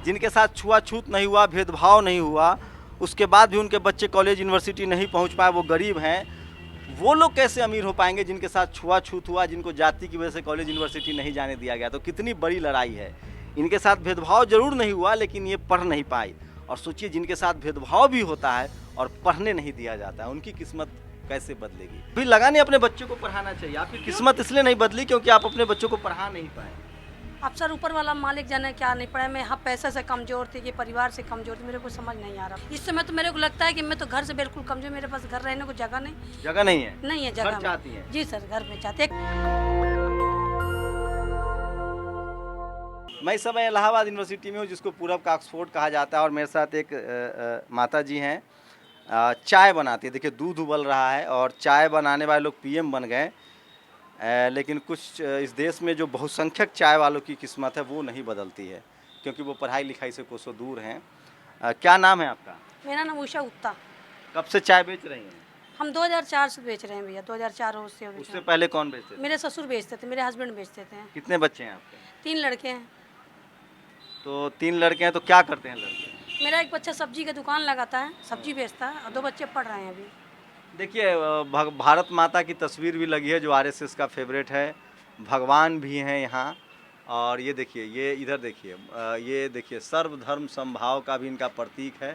जिनके साथ छुआछूत नहीं हुआ, भेदभाव नहीं हुआ, उसके बाद भी उनके बच्चे कॉलेज यूनिवर्सिटी नहीं पहुंच पाए, वो गरीब हैं, वो लोग कैसे अमीर हो पाएंगे जिनके साथ छुआछूत हुआ, जिनको जाति की वजह से कॉलेज यूनिवर्सिटी नहीं जाने दिया गया। तो कितनी बड़ी लड़ाई है। इनके साथ भेदभाव जरूर नहीं हुआ, लेकिन ये पढ़ नहीं पाई। और सोचिए, जिनके साथ भेदभाव भी होता है और पढ़ने नहीं दिया जाता है, उनकी किस्मत कैसे बदलेगी। फिर लगा नहीं, अपने बच्चों को पढ़ाना चाहिए। आपकी किस्मत इसलिए नहीं बदली क्योंकि आप अपने बच्चों को पढ़ा नहीं पाए। अब सर ऊपर वाला मालिक जाने क्या नहीं पड़ा। मैं हाँ पैसे से कमज़ोर थी कि परिवार से कमज़ोर थी, मेरे को समझ नहीं आ रहा। इस समय तो मेरे को लगता है कि मैं तो घर से बिल्कुल कमज़ोर, मेरे पास घर रहने को जगह नहीं। जगह नहीं है? नहीं है जगह। चाहती हैं? जी सर, घर में चाहते। मैं इस समय इलाहाबाद यूनिवर्सिटी में हूँ, जिसको पूरब का ऑक्सफोर्ड कहा जाता है। और मेरे साथ एक माता जी हैं, चाय बनाती है। देखिए, दूध उबल रहा है और चाय बनाने वाले लोग पीएम बन गए। लेकिन कुछ इस देश में जो बहुसंख्यक चाय वालों की किस्मत है वो नहीं बदलती है, क्योंकि वो पढ़ाई लिखाई से कोसों दूर हैं। क्या नाम है आपका? मेरा नाम उषा गुप्ता। कब से चाय बेच रही हैं? हम 2004 से बेच रहे हैं भैया, 2004 से। उससे पहले कौन बेचते थे? मेरे ससुर बेचते थे, मेरे हस्बैंड बेचते थे। कितने बच्चे हैं आपके? 3 लड़के हैं। तो 3 लड़के हैं, तो क्या करते हैं लड़के? मेरा एक बच्चा सब्जी की दुकान लगाता है, सब्जी बेचता है, और 2 बच्चे पढ़ रहे हैं अभी। देखिए, भारत माता की तस्वीर भी लगी है, जो आरएसएस का फेवरेट है। भगवान भी हैं यहाँ। और ये देखिए, ये इधर देखिए, ये देखिए, सर्वधर्म समभाव का भी इनका प्रतीक है।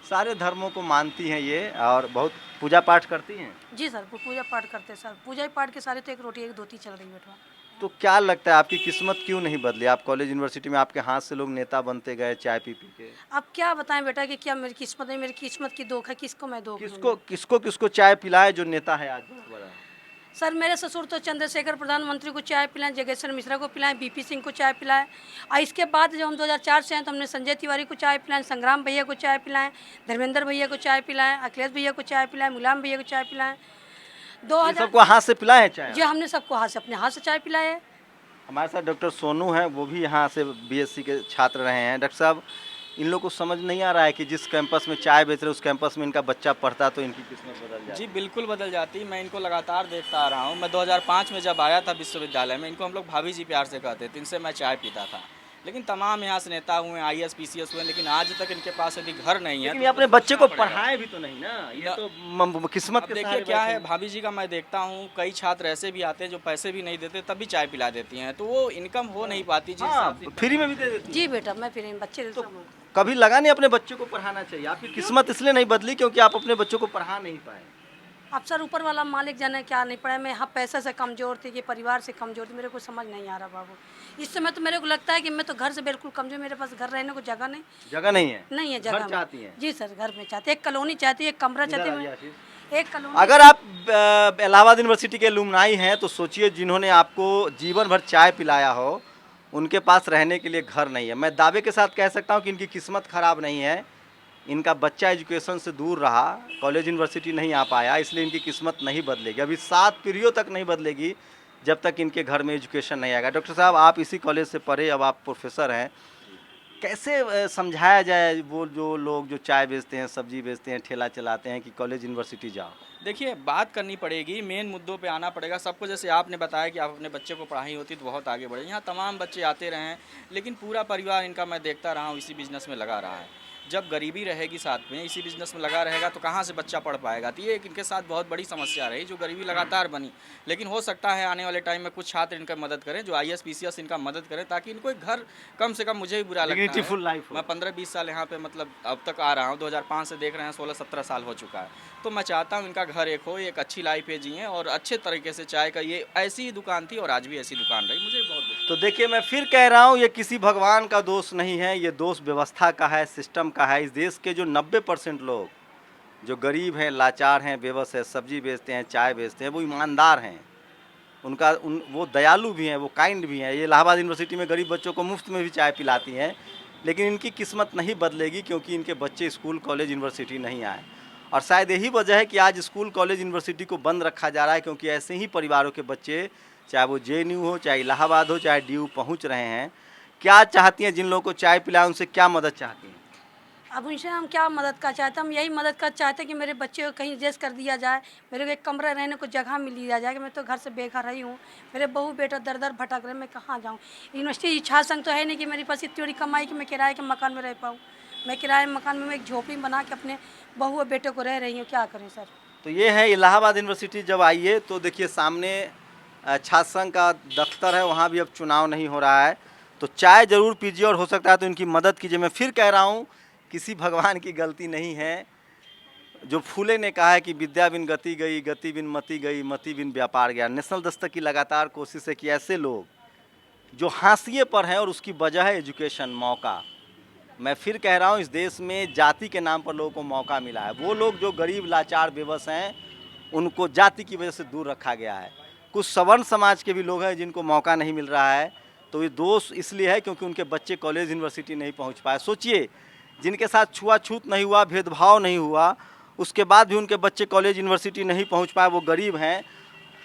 सारे धर्मों को मानती हैं ये, और बहुत पूजा पाठ करती हैं। जी सर, पूजा पाठ करते हैं सर। पूजा पाठ के सारे तो एक रोटी एक धोती चल रही है बेटा। तो क्या लगता है, आपकी किस्मत क्यों नहीं बदली? आप कॉलेज यूनिवर्सिटी में, आपके हाथ से लोग नेता बनते गए चाय पी पी के। अब क्या बताएं बेटा कि क्या मेरी किस्मत है, मेरी किस्मत की दोख है, किसको मैं दोख दूंगी? किसको चाय पिलाए जो नेता है आज बहुत बड़ा? सर मेरे ससुर तो चंद्रशेखर प्रधानमंत्री को चाय पिलाएं, जगेश्वर मिश्रा को पिलाएं, बीपी सिंह को चाय पिलाएं। और इसके बाद जब हम 2004 से हैं तो हमने संजय तिवारी को चाय पिलाएं, संग्राम भैया को चाय पिलाएं, धर्मेंद्र भैया को चाय पिलाएं, अखिलेश भैया को चाय पिलाएं, मुलायम भैया को चाय पिलाएं। 2000 सबको हाथ से पिलाए चाय? जी, हमने सबको हाथ से, अपने हाथ से चाय पिलाए है। हमारे साथ डॉक्टर सोनू हैं, वो भी यहाँ से बीएससी के छात्र रहे हैं। डॉक्टर साहब, इन लोगों को समझ नहीं आ रहा है कि जिस कैंपस में चाय बेच रहे उस कैंपस में इनका बच्चा पढ़ता तो इनकी किस्मत बदल जाती। जी बिल्कुल बदल जाती। मैं इनको लगातार देखता आ रहा हूँ। मैं 2005 में जब आया था विश्वविद्यालय में, इनको हम लोग भाभी जी प्यार से कहते थे, इनसे मैं चाय पीता था। लेकिन तमाम यहाँ से नेता हुए, आईएएस पीसीएस हुए, लेकिन आज तक इनके पास यदि घर नहीं है। लेकिन ये अपने बच्चे को पढ़ाए भी तो नहीं ना, ये तो किस्मत के देखिए क्या है, भाभी जी का मैं देखता हूँ, कई छात्र ऐसे भी आते हैं जो पैसे भी नहीं देते तब भी चाय पिला देती हैं, तो वो इनकम हो नहीं पाती। जी फ्री में भी दे देती। जी बेटा, मैं फिर बच्चे तो कभी लगा नहीं, अपने बच्चों को पढ़ाना चाहिए। आपकी किस्मत इसलिए नहीं बदली क्योंकि आप अपने बच्चों को पढ़ा नहीं पाए। अब सर ऊपर वाला मालिक जाने क्या नहीं पड़ा। मैं हाँ पैसे से कमज़ोर थी कि परिवार से कमज़ोर थी, मेरे को समझ नहीं आ रहा बाबू। इस समय तो मेरे को लगता है कि मैं तो घर से बिल्कुल कमज़ोर, मेरे पास घर रहने को जगह नहीं। जगह नहीं है? नहीं है जगह। चाहती हैं? जी सर, घर में चाहती, एक कॉलोनी चाहती है, एक कमरा चाहती है, एक कॉलोनी। अगर आप इलाहाबाद यूनिवर्सिटी के अलुमनाई हैं तो सोचिए, जिन्होंने आपको जीवन भर चाय पिलाया हो, उनके पास रहने के लिए घर नहीं है। मैं दावे के साथ कह सकता हूँ कि इनकी किस्मत खराब नहीं है, इनका बच्चा एजुकेशन से दूर रहा, कॉलेज यूनिवर्सिटी नहीं आ पाया, इसलिए इनकी किस्मत नहीं बदलेगी। अभी 7 पीढ़ियों तक नहीं बदलेगी जब तक इनके घर में एजुकेशन नहीं आएगा। डॉक्टर साहब, आप इसी कॉलेज से पढ़े, अब आप प्रोफेसर हैं, कैसे समझाया जाए वो जो लोग जो चाय बेचते हैं, सब्जी बेचते हैं, ठेला चलाते हैं कि कॉलेज यूनिवर्सिटी जाओ? देखिए, बात करनी पड़ेगी, मेन मुद्दों पे आना पड़ेगा सबको। जैसे आपने बताया कि आप अपने बच्चे को पढ़ाई होती तो बहुत आगे बढ़े। यहाँ तमाम बच्चे आते रहे हैं, लेकिन पूरा परिवार इनका मैं देखता रहा हूँ इसी बिज़नेस में लगा रहा है। जब गरीबी रहेगी साथ में, इसी बिज़नेस में लगा रहेगा, तो कहाँ से बच्चा पढ़ पाएगा? तो ये एक इनके साथ बहुत बड़ी समस्या रही, जो गरीबी लगातार बनी। लेकिन हो सकता है आने वाले टाइम में कुछ छात्र इनका मदद करें, जो आईएएस पीसीएस इनका मदद करें, ताकि इनको एक घर, कम से कम मुझे भी बुरा लगता है, मैं 15-20 साल यहाँ पे मतलब अब तक आ रहा हूँ, 2005 से देख रहे हैं, 16-17 साल हो चुका है। तो मैं चाहता हूँ इनका घर एक हो, एक अच्छी लाइफ है जिए, और अच्छे तरीके से चाय का, ये ऐसी ही दुकान थी और आज भी ऐसी दुकान रही। मुझे बहुत तो देखिए, मैं फिर कह रहा हूँ, ये किसी भगवान का दोष नहीं है, ये दोष व्यवस्था का है, सिस्टम का है। इस देश के जो 90% लोग जो गरीब हैं, लाचार हैं, बेबस है, सब्जी बेचते हैं, चाय बेचते हैं, वो ईमानदार हैं, वो दयालु भी हैं, वो काइंड भी हैं। ये इलाहाबाद यूनिवर्सिटी में गरीब बच्चों को मुफ्त में भी चाय पिलाती हैं, लेकिन इनकी किस्मत नहीं बदलेगी क्योंकि इनके बच्चे स्कूल कॉलेज यूनिवर्सिटी नहीं आए। और शायद यही वजह है कि आज स्कूल कॉलेज यूनिवर्सिटी को बंद रखा जा रहा है, क्योंकि ऐसे ही परिवारों के बच्चे, चाहे वो जेएनयू हो, चाहे इलाहाबाद हो, चाहे डीयू, पहुँच रहे हैं। क्या चाहती हैं जिन लोगों को चाय पिलाए, उनसे क्या मदद चाहती हैं? अब उनसे हम क्या मदद का चाहते हैं, हम यही मदद का चाहते हैं कि मेरे बच्चे को कहीं एडजस्ट कर दिया जाए, मेरे को एक कमरा रहने को जगह मिल दिया जाए कि मैं तो घर से बेघर रही हूँ, मेरे बहू बेटा दर दर भटक रहे, मैं कहाँ जाऊँ। यूनिवर्सिटी इच्छा संग तो है नहीं कि मेरे पास इतनी बड़ी कमाई कि मैं किराए के मकान में रह पाऊँ। मैं किराए मकान में एक झोपड़ी बना के अपने बहू और बेटे को रह रही हूँ, क्या करें सर। तो ये है इलाहाबाद यूनिवर्सिटी। जब आइए तो देखिए सामने छात्र संघ का दफ्तर है, वहाँ भी अब चुनाव नहीं हो रहा है, तो चाय ज़रूर पीजिए और हो सकता है तो इनकी मदद कीजिए। मैं फिर कह रहा हूँ, किसी भगवान की गलती नहीं है। जो फूले ने कहा है कि विद्या बिन गति गई, गति बिन मति गई, मति बिन व्यापार गया। नेशनल दस्तक की लगातार कोशिश है कि ऐसे लोग जो हाशिए पर हैं और उसकी वजह है एजुकेशन, मौका। मैं फिर कह रहा हूँ, इस देश में जाति के नाम पर लोगों को मौका मिला है। वो लोग जो गरीब लाचार बेबस हैं, उनको जाति की वजह से दूर रखा गया है। कुछ सवर्ण समाज के भी लोग हैं जिनको मौका नहीं मिल रहा है, तो ये दोष इसलिए है क्योंकि उनके बच्चे कॉलेज यूनिवर्सिटी नहीं पहुंच पाए। सोचिए, जिनके साथ छुआछूत नहीं हुआ, भेदभाव नहीं हुआ, उसके बाद भी उनके बच्चे कॉलेज यूनिवर्सिटी नहीं पहुंच पाए, वो गरीब हैं,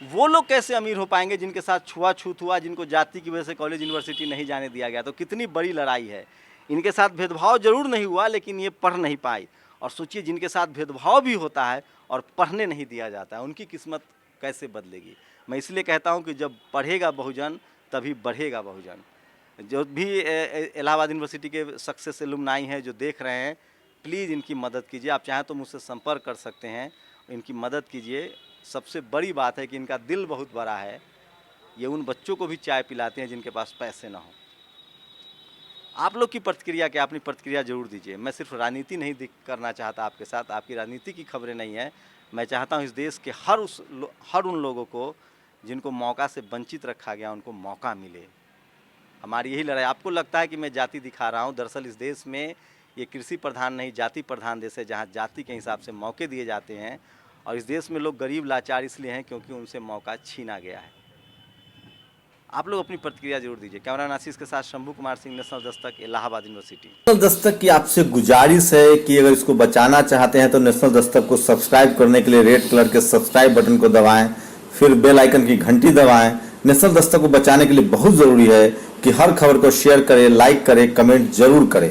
वो लोग कैसे अमीर हो पाएंगे जिनके साथ छुआछूत हुआ, जिनको जाति की वजह से कॉलेज यूनिवर्सिटी नहीं जाने दिया गया। तो कितनी बड़ी लड़ाई है। इनके साथ भेदभाव जरूर नहीं हुआ, लेकिन ये पढ़ नहीं पाई। और सोचिए, जिनके साथ भेदभाव भी होता है और पढ़ने नहीं दिया जाता है, उनकी किस्मत कैसे बदलेगी। मैं इसलिए कहता हूँ कि जब पढ़ेगा बहुजन तभी बढ़ेगा बहुजन। जो भी इलाहाबाद यूनिवर्सिटी के सक्सेस एलुमनाई हैं जो देख रहे हैं, प्लीज़ इनकी मदद कीजिए। आप चाहें तो मुझसे संपर्क कर सकते हैं, इनकी मदद कीजिए। सबसे बड़ी बात है कि इनका दिल बहुत बड़ा है। ये उन बच्चों को भी चाय पिलाते हैं जिनके पास पैसे ना हो। आप लोग की प्रतिक्रिया क्या, अपनी प्रतिक्रिया जरूर दीजिए। मैं सिर्फ राजनीति नहीं करना चाहता आपके साथ, आपकी राजनीति की खबरें नहीं है। मैं चाहता हूँ इस देश के हर उन लोगों को जिनको मौका से वंचित रखा गया, उनको मौका मिले। हमारी यही लड़ाई। आपको लगता है कि मैं जाति दिखा रहा हूँ, दरअसल इस देश में ये कृषि प्रधान नहीं, जाति प्रधान देश है, जहाँ जाति के हिसाब से मौके दिए जाते हैं। और इस देश में लोग गरीब लाचार इसलिए हैं क्योंकि उनसे मौका छीना गया है। आप लोग अपनी प्रतिक्रिया जरूर दीजिए। कैमरा आशीष के साथ Shambhu Kumar Singh, national Dastak, Allahabad university. National Dastak की आपसे गुजारिश है कि अगर इसको बचाना चाहते हैं तो नेशनल दस्तक को सब्सक्राइब करने के लिए रेड कलर के सब्सक्राइब बटन को दबाएं, फिर बेल आइकन की घंटी दबाएं। नेशनल दस्तक को बचाने के लिए बहुत जरूरी है कि हर खबर को शेयर करें, लाइक करें, कमेंट जरूर करें।